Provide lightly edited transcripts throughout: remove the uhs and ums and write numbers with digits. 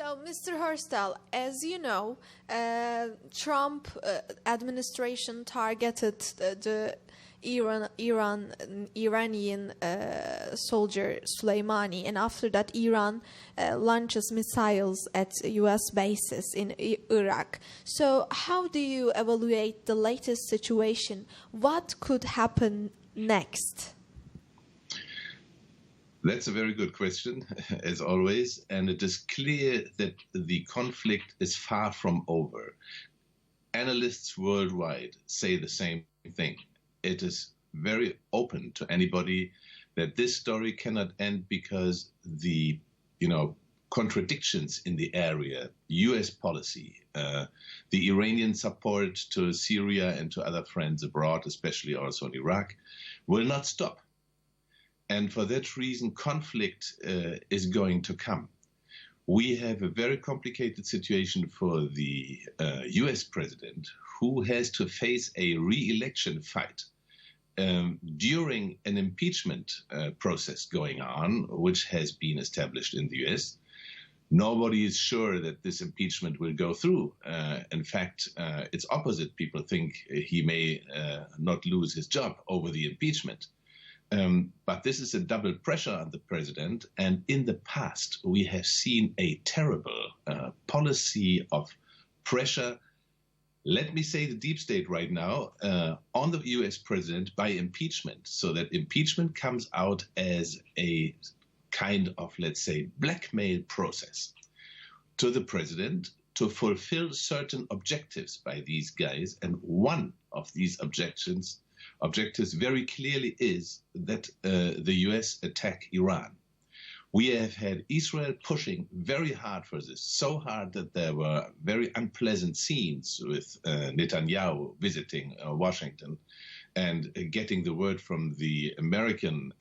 So, Mr. Hörstel, as you know, Trump administration targeted the Iranian soldier Soleimani, and after that Iran launches missiles at U.S. bases in Iraq. So how do you evaluate the latest situation? What could happen next? That's a very good question, as always, and it is clear that the conflict is far from over. Analysts worldwide say the same thing. It is very open to anybody that this story cannot end because the, contradictions in the area, U.S. policy, the Iranian support to Syria and to other friends abroad, especially also in Iraq, will not stop. And for that reason, conflict is going to come. We have a very complicated situation for the U.S. president, who has to face a re-election fight during an impeachment process going on, which has been established in the U.S. Nobody is sure that this impeachment will go through. In fact, it's opposite. People think he may not lose his job over the impeachment. But this is a double pressure on the president. And in the past, we have seen a terrible policy of pressure. Let me say the deep state right now on the U.S. president by impeachment, so that impeachment comes out as a kind of, let's say, blackmail process to the president to fulfill certain objectives by these guys. And one of these objectives very clearly is that the U.S. attack Iran. We have had Israel pushing very hard for this, so hard that there were very unpleasant scenes with Netanyahu visiting Washington and getting the word from the American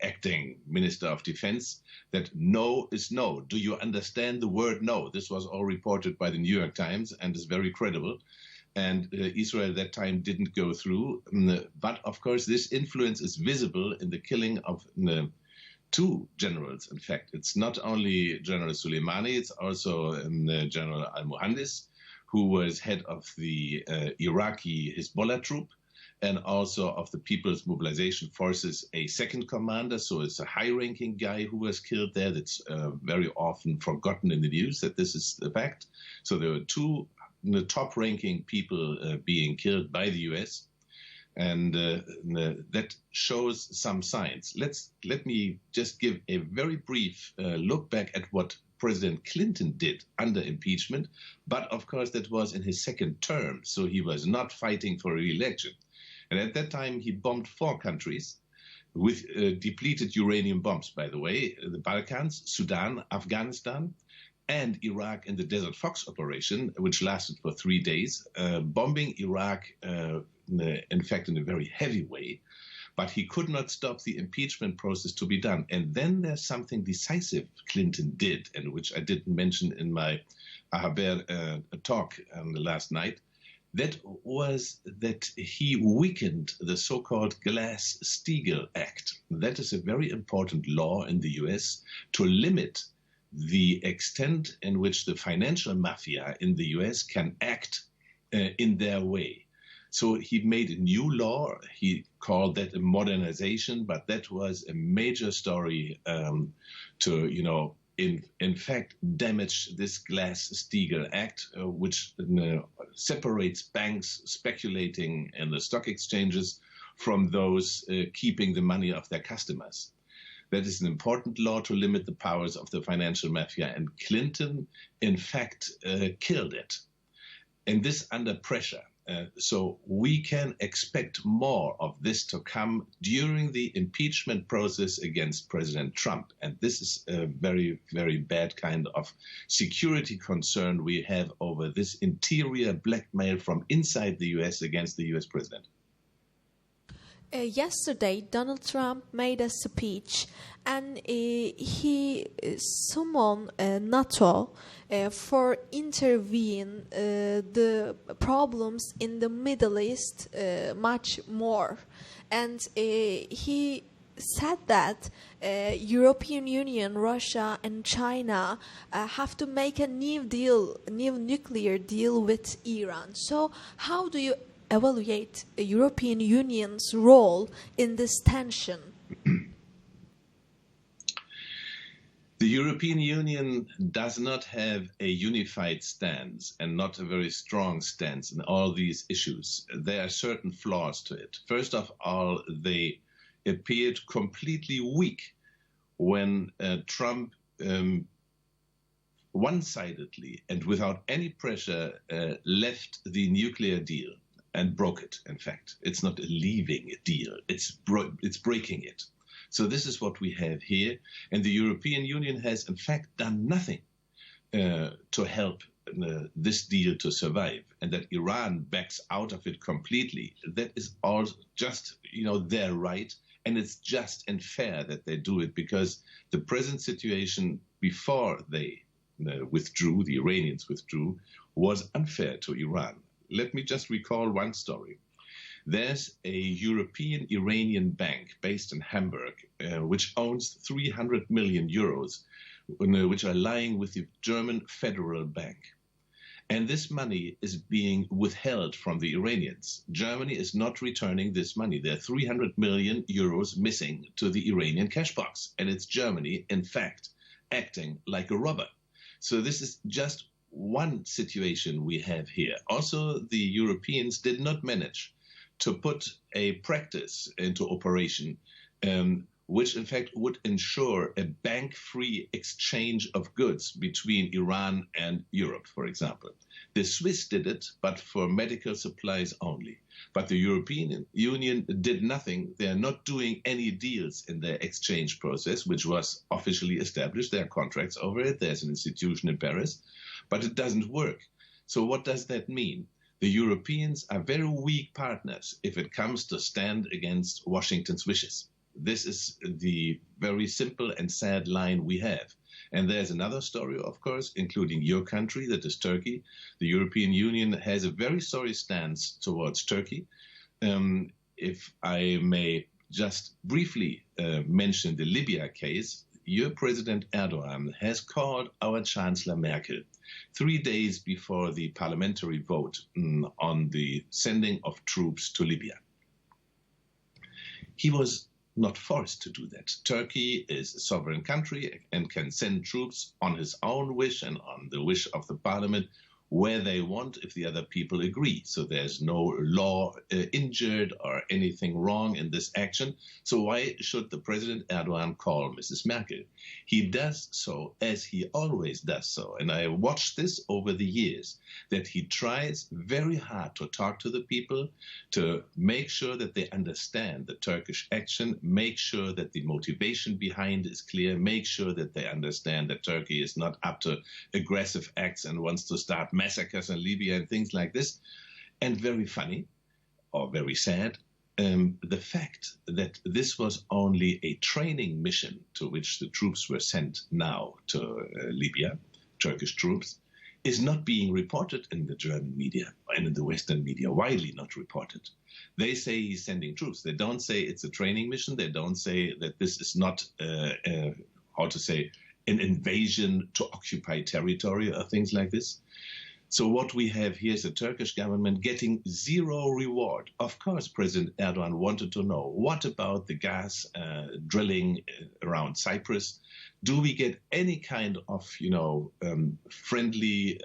acting Minister of Defense that no is no. Do you understand the word no? This was all reported by the New York Times and is very credible. And Israel at that time didn't go through. But of course, this influence is visible in the killing of two generals. In fact, it's not only General Soleimani, it's also General Al-Muhandis, who was head of the Iraqi Hezbollah troop, and also of the People's Mobilization Forces, a second commander. So it's a high-ranking guy who was killed there. That's very often forgotten in the news that this is the fact. So there were two the top-ranking people being killed by the U.S., and that shows some signs. Let me just give a very brief look back at what President Clinton did under impeachment, but of course that was in his second term, so he was not fighting for re-election. And at that time he bombed 4 countries with depleted uranium bombs, by the way, the Balkans, Sudan, Afghanistan, and Iraq in the Desert Fox operation, which lasted for 3 days, bombing Iraq, in fact, in a very heavy way. But he could not stop the impeachment process to be done. And then there's something decisive Clinton did, and which I didn't mention in my AHaber talk last night. That was that he weakened the so-called Glass-Steagall-Act. That is a very important law in the U.S. to limit the extent in which the financial mafia in the U.S. can act in their way. So he made a new law. He called that a modernization, but that was a major story to, in fact, damage this Glass-Steagall-Act, which separates banks speculating in the stock exchanges from those keeping the money of their customers. That is an important law to limit the powers of the financial mafia, and Clinton, in fact, killed it. And this under pressure. So we can expect more of this to come during the impeachment process against President Trump. And this is a very, very bad kind of security concern we have over this interior blackmail from inside the U.S. against the U.S. president. Yesterday, Donald Trump made a speech, and he summoned NATO for intervene the problems in the Middle East much more. And he said that European Union, Russia, and China have to make a new nuclear deal with Iran. So, how do you evaluate the European Union's role in this tension? The European Union does not have a unified stance and not a very strong stance in all these issues. There are certain flaws to it. First of all, they appeared completely weak when Trump one-sidedly and without any pressure left the nuclear deal and broke it, in fact. It's not leaving a deal, it's breaking it. So this is what we have here. And the European Union has, in fact, done nothing to help this deal to survive. And that Iran backs out of it completely, that is all just, their right. And it's just and fair that they do it, because the present situation before they withdrew, the Iranians withdrew, was unfair to Iran. Let me just recall one story. There's a European Iranian bank based in Hamburg, which owns 300 million euros, which are lying with the German Federal Bank. And this money is being withheld from the Iranians. Germany is not returning this money. There are 300 million euros missing to the Iranian cash box. And it's Germany, in fact, acting like a robber. So this is just one situation we have here. Also, the Europeans did not manage to put a practice into operation, which in fact would ensure a bank-free exchange of goods between Iran and Europe, for example. The Swiss did it, but for medical supplies only. But the European Union did nothing. They're not doing any deals in their exchange process, which was officially established. There are contracts over it. There's an institution in Paris, but it doesn't work. So what does that mean? The Europeans are very weak partners if it comes to stand against Washington's wishes. This is the very simple and sad line we have. And there's another story, of course, including your country, that is Turkey. The European Union has a very sorry stance towards Turkey. If I may just briefly mention the Libya case, your President Erdoğan has called our Chancellor Merkel 3 days before the parliamentary vote on the sending of troops to Libya. He was not forced to do that. Turkey is a sovereign country and can send troops on his own wish and on the wish of the parliament where they want if the other people agree. So there's no law injured or anything wrong in this action. So why should the President Erdoğan call Mrs. Merkel? He does so as he always does so. And I watched this over the years, that he tries very hard to talk to the people, to make sure that they understand the Turkish action, make sure that the motivation behind is clear, make sure that they understand that Turkey is not up to aggressive acts and wants to start massacres in Libya and things like this. And very funny, or very sad, the fact that this was only a training mission to which the troops were sent now to Libya, Turkish troops, is not being reported in the German media and in the Western media, widely not reported. They say he's sending troops. They don't say it's a training mission. They don't say that this is not, an invasion to occupy territory or things like this. So what we have here is the Turkish government getting zero reward. Of course, President Erdoğan wanted to know, what about the gas drilling around Cyprus? Do we get any kind of, friendly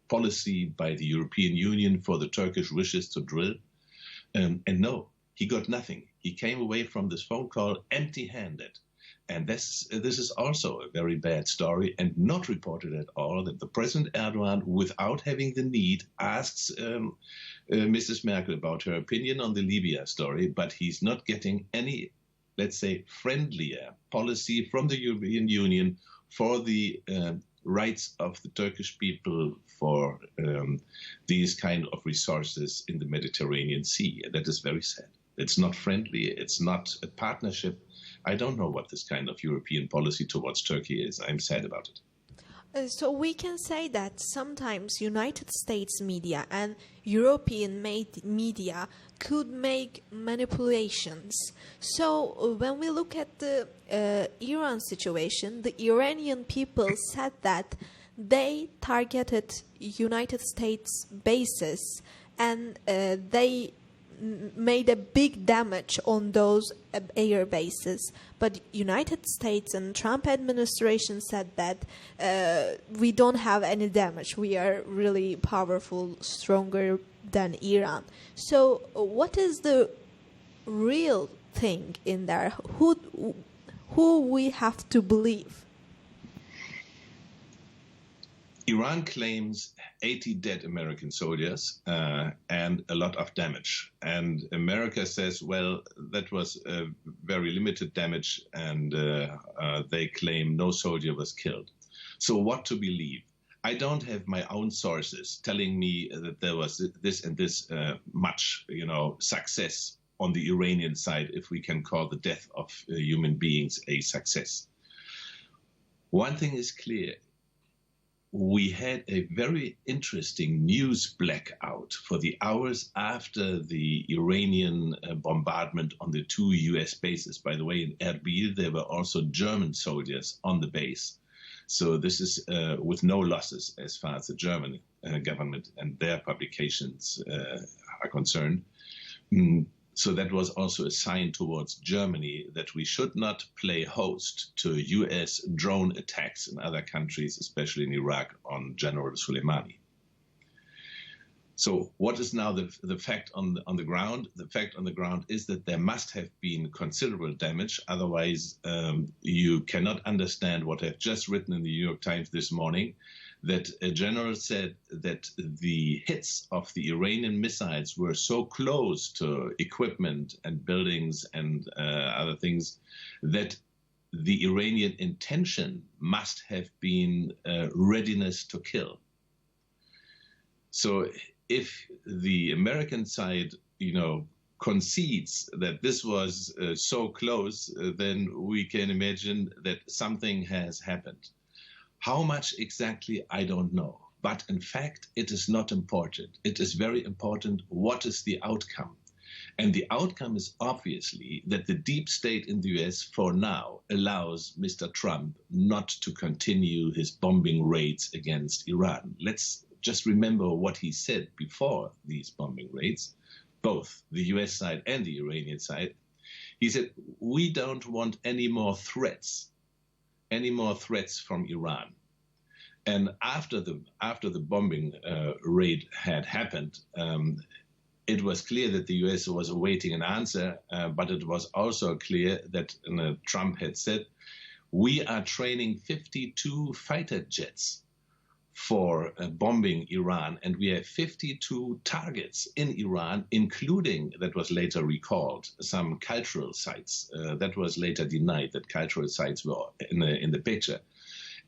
policy by the European Union for the Turkish wishes to drill? And no, he got nothing. He came away from this phone call empty-handed. And this is also a very bad story and not reported at all, that the President Erdoğan, without having the need, asks Mrs. Merkel about her opinion on the Libya story, but he's not getting any, let's say, friendlier policy from the European Union for the rights of the Turkish people for these kind of resources in the Mediterranean Sea. And that is very sad. It's not friendly. It's not a partnership. I don't know what this kind of European policy towards Turkey is. I'm sad about it. So we can say that sometimes United States media and European media could make manipulations. So when we look at the Iran situation, the Iranian people said that they targeted United States bases and they made a big damage on those air bases. But United States and Trump administration said that we don't have any damage. We are really powerful, stronger than Iran. So what is the real thing in there? Who we have to believe? Iran claims 80 dead American soldiers and a lot of damage. And America says, well, that was very limited damage, and they claim no soldier was killed. So what to believe? I don't have my own sources telling me that there was this and this much, success on the Iranian side, if we can call the death of human beings a success. One thing is clear. We had a very interesting news blackout for the hours after the Iranian bombardment on the 2 U.S. bases. By the way, in Erbil, there were also German soldiers on the base. So this is with no losses as far as the German government and their publications are concerned. So that was also a sign towards Germany that we should not play host to U.S. drone attacks in other countries, especially in Iraq, on General Soleimani. So what is now the fact on the ground? The fact on the ground is that there must have been considerable damage. Otherwise, you cannot understand what I've just written in the New York Times this morning, that a general said that the hits of the Iranian missiles were so close to equipment and buildings and other things that the Iranian intention must have been readiness to kill. So if the American side, concedes that this was so close, then we can imagine that something has happened. How much exactly, I don't know. But in fact, it is not important. It is very important what is the outcome. And the outcome is obviously that the deep state in the US for now allows Mr. Trump not to continue his bombing raids against Iran. Let's just remember what he said before these bombing raids, both the US side and the Iranian side. He said, we don't want any more threats from Iran. And after the bombing raid had happened, it was clear that the US was awaiting an answer, but it was also clear that Trump had said, we are training 52 fighter jets for bombing Iran, and we have 52 targets in Iran, including, that was later recalled, some cultural sites. That was later denied that cultural sites were in the picture.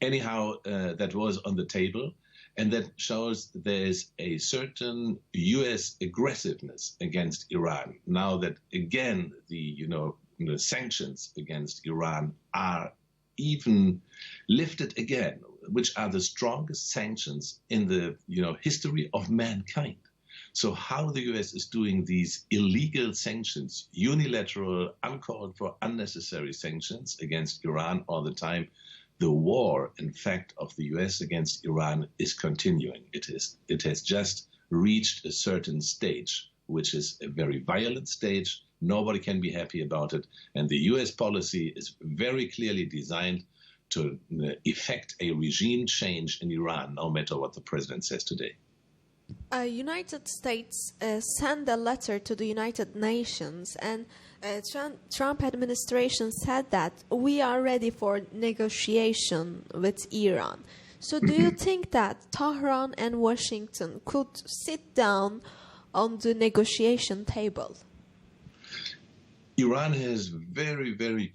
Anyhow, that was on the table, and that shows there's a certain U.S. aggressiveness against Iran. Now that, again, the sanctions against Iran are even lifted again, which are the strongest sanctions in the history of mankind. So how the US is doing these illegal sanctions, unilateral, uncalled for, unnecessary sanctions against Iran all the time, the war, in fact, of the US against Iran is continuing. It has just reached a certain stage, which is a very violent stage. Nobody can be happy about it. And the US policy is very clearly designed to effect a regime change in Iran, no matter what the president says today. United States sent a letter to the United Nations, and Trump administration said that we are ready for negotiation with Iran. So do you think that Tehran and Washington could sit down on the negotiation table? Iran has very, very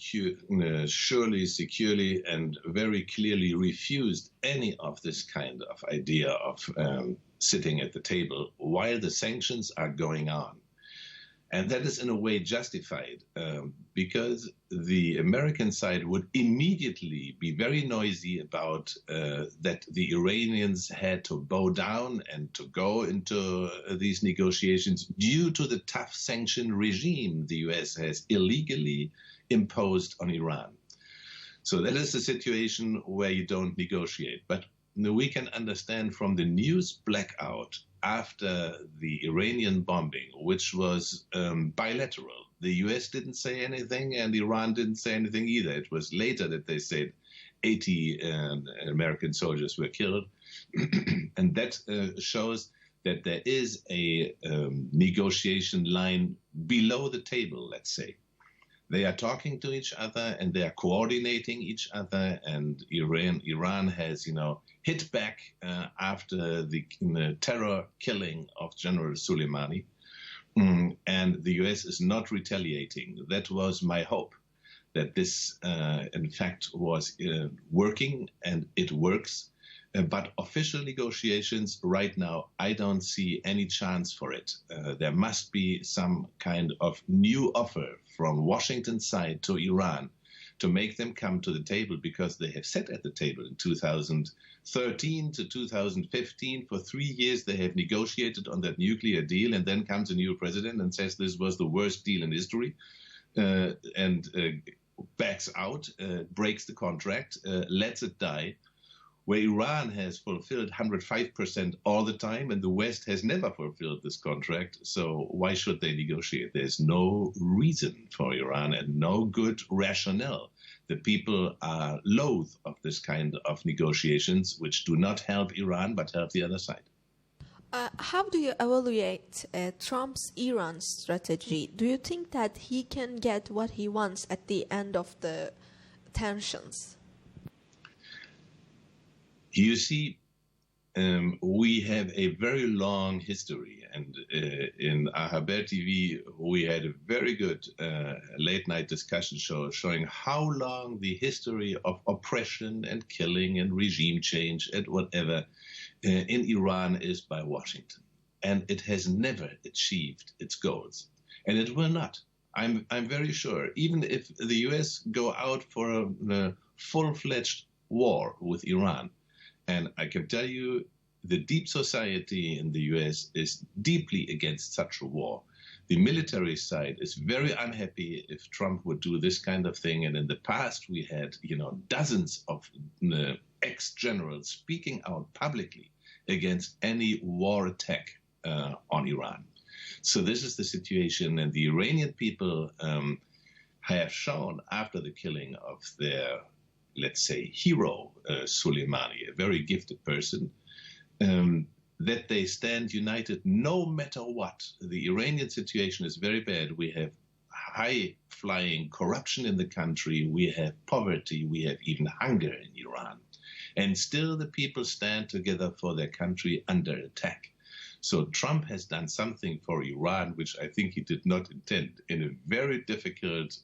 surely, securely, and very clearly refused any of this kind of idea of sitting at the table while the sanctions are going on. And that is in a way justified because the American side would immediately be very noisy about that the Iranians had to bow down and to go into these negotiations due to the tough sanction regime the US has illegally imposed on Iran. So that is the situation where you don't negotiate. But we can understand from the news blackout after the Iranian bombing, which was bilateral. The US didn't say anything and Iran didn't say anything either. It was later that they said 80 American soldiers were killed. And that shows that there is a negotiation line below the table, let's say. They are talking to each other and they are coordinating each other, and Iran has, hit back after the terror killing of General Soleimani, and the US is not retaliating. That was my hope, that this, in fact, was working, and it works. But official negotiations right now, I don't see any chance for it. There must be some kind of new offer from Washington's side to Iran to make them come to the table, because they have sat at the table in 2013 to 2015. For 3 years, they have negotiated on that nuclear deal, and then comes a new president and says this was the worst deal in history, and backs out, breaks the contract, lets it die, where Iran has fulfilled 105% all the time, and the West has never fulfilled this contract. So why should they negotiate? There's no reason for Iran and no good rationale. The people are loath of this kind of negotiations, which do not help Iran, but help the other side. How do you evaluate Trump's Iran strategy? Do you think that he can get what he wants at the end of the tensions? You see, we have a very long history, and in AHaberTV, we had a very good late-night discussion show showing how long the history of oppression and killing and regime change and whatever in Iran is by Washington. And it has never achieved its goals. And it will not. I'm very sure. Even if the US go out for a full-fledged war with Iran, and I can tell you, the deep society in the US is deeply against such a war. The military side is very unhappy if Trump would do this kind of thing. And in the past, we had, dozens of ex-generals speaking out publicly against any war attack on Iran. So this is the situation. And the Iranian people have shown after the killing of their, let's say, hero, Soleimani, a very gifted person, that they stand united no matter what. The Iranian situation is very bad. We have high-flying corruption in the country. We have poverty. We have even hunger in Iran. And still the people stand together for their country under attack. So Trump has done something for Iran, which I think he did not intend, in a very difficult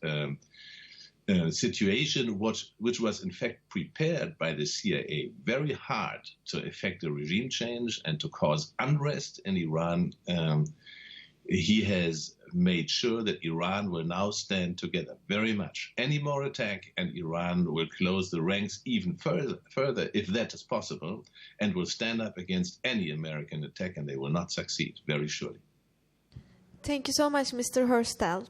situation, which was in fact prepared by the CIA very hard to effect a regime change and to cause unrest in Iran. He has made sure that Iran will now stand together very much. Any more attack and Iran will close the ranks even further if that is possible, and will stand up against any American attack, and they will not succeed, very surely. Thank you so much, Mr. Hörstel.